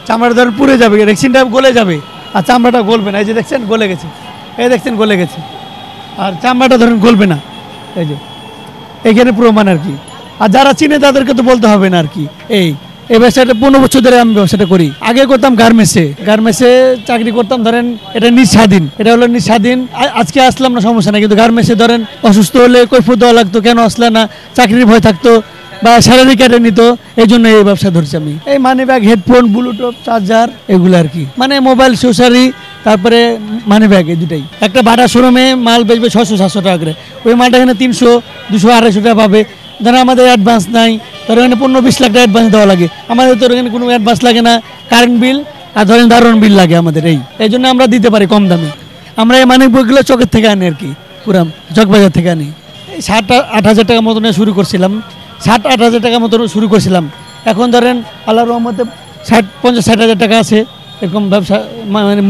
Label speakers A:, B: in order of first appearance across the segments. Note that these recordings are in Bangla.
A: চামড়া ধরেন পুড়ে যাবে, রেক্সিনটা গলে যাবে আর চামড়াটা গলবে না। এই যে দেখছেন গলে গেছে, এই দেখছেন গলে গেছে, আর চামড়াটা ধরেন গলবে না। এই যে এইখানে প্রমাণ আর কি। আর যারা চিনে তাদেরকে তো বলতে হবে না আর কি। এই ব্যবসাটা 15 বছর ধরে আমি ব্যবসাটা করি। আগে করতাম গার্মেন্টসে চাকরি করতাম, ধরেন এটা নিজ স্বাধীন, এটা হলো নিজ স্বাধীন। আজকে আসলাম না সমস্যা নাই, কিন্তু গার্মেন্টসে ধরেন অসুস্থ হলে কৈফিয়ত দেওয়া লাগতো, কেন আসলে না, চাকরির ভয় থাকতো বা স্যালারি কেটে নিত। এই জন্য এই ব্যবসা ধরছি আমি। এই money bag, headphone, Bluetooth, charger, এগুলো আর কি। মানে মোবাইল, সোসারি, তারপরে মানি ব্যাগ, এই দুটাই। একটা বাটা শোরুমে মাল বেচবে 600-700 টাকা করে, ওই মালটা এখানে 300, 200, 250 টাকা পাবে। ধরেন আমাদের অ্যাডভান্স নাই, ধরেন এখানে 15-20 লাখ টাকা অ্যাডভান্স দেওয়া লাগে, আমাদের তো এখানে কোনো অ্যাডভান্স লাগে না। কারেন্ট বিল আর ধরেন দারুণ বিল লাগে আমাদের। এই জন্য আমরা দিতে পারি কম দামে। আমরা এই মানি ব্যাগগুলো চকের থেকে আনি আর কি, পুরাম চকবাজার থেকে আনি। এই 7-8 হাজার টাকা মতন শুরু করছিলাম, 7-8 হাজার টাকা মতন শুরু করছিলাম। এখন ধরেন আল্লাহর রহমতে 50-60 হাজার টাকা আছে এরকম ব্যবসা। মানে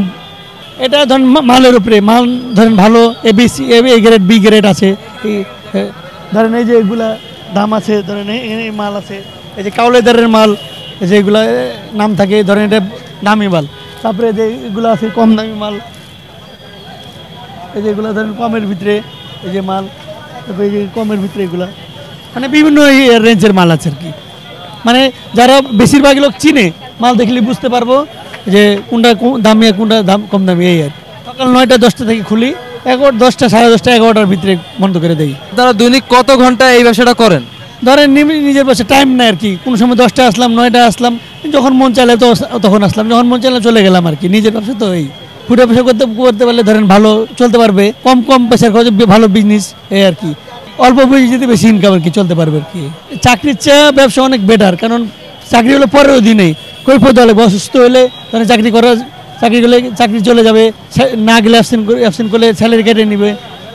A: এটা ধরেন মালের উপরে, মাল ধরেন ভালো ABC, A grade, B grade আছে। ধরেন এই যে এগুলা দাম আছে, ধরেন এই মাল আছে, এই যে কাউলেদারের মাল, এই যে এগুলা নাম থাকে, ধরেন এটা দামি মাল। তারপরে যে এগুলো আছে কম দামি মাল, এই যে এগুলো ধরেন কমের ভিতরে, এই যে মাল, তারপরে এই যে কমের ভিতরে এগুলা, মানে বিভিন্ন রেঞ্জের মাল আছে আর কি। মানে যারা বেশিরভাগ লোক চিনে, মাল দেখলে বুঝতে পারবো যে কোনটা দামি আর কোনটা দাম কম দামি। এই আর সকাল 9টা-10টা থেকে খুলি, 10টা, 10:30, 11টার ভিতরে বন্ধ করে দেই।
B: তারা দৈনিক কত ঘন্টা এই ব্যবসাটা করেন?
A: ধরেন নিজের পাশে টাইম নাই আর কি। কোনো সময় 10টা আসলাম, 9টা আসলাম, যখন মন চাইলে তো তখন আসলাম, যখন মন চাইলে চলে গেলাম আর কি। নিজের ব্যবসা তো এই ফুটে ব্যবসা করতে পারলে ধরেন ভালো চলতে পারবে, কম পয়সার খরচে ভালো বিজনেস, এই আর কি। অল্প পুঁজিতে বেশি ইনকাম আর কি, চলতে পারবে আর কি। চাকরির চেয়ে ব্যবসা অনেক বেটার, কারণ চাকরি হলে পরের দিনেই কৈফিয়ত দেওয়া লাগবে। অসুস্থ হলে ধরেন চাকরি চলে যাবে, না গেলে অ্যাবসেন্ট করলে স্যালারি কেটে নেবে,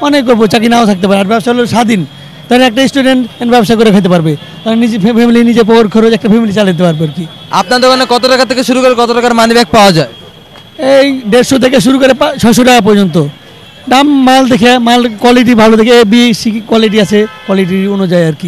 A: অনেক করবো, চাকরি নাও থাকতে পারে। আর ব্যবসা হলো স্বাধীন, ধরেন একটা স্টুডেন্ট ব্যবসা করে খেতে পারবে, তাহলে নিজে ফ্যামিলি, নিজে পাওয়ার খরচ, একটা ফ্যামিলি চালাতে পারবে আর কি।
B: আপনার দোকানে কত টাকা থেকে শুরু করে কত টাকার মানি ব্যাগ পাওয়া যায়?
A: এই 150 থেকে শুরু করে 600 টাকা পর্যন্ত দাম। মাল দেখে, মাল কোয়ালিটি ভালো দেখে, ABC কোয়ালিটি আছে, কোয়ালিটি অনুযায়ী আর কি।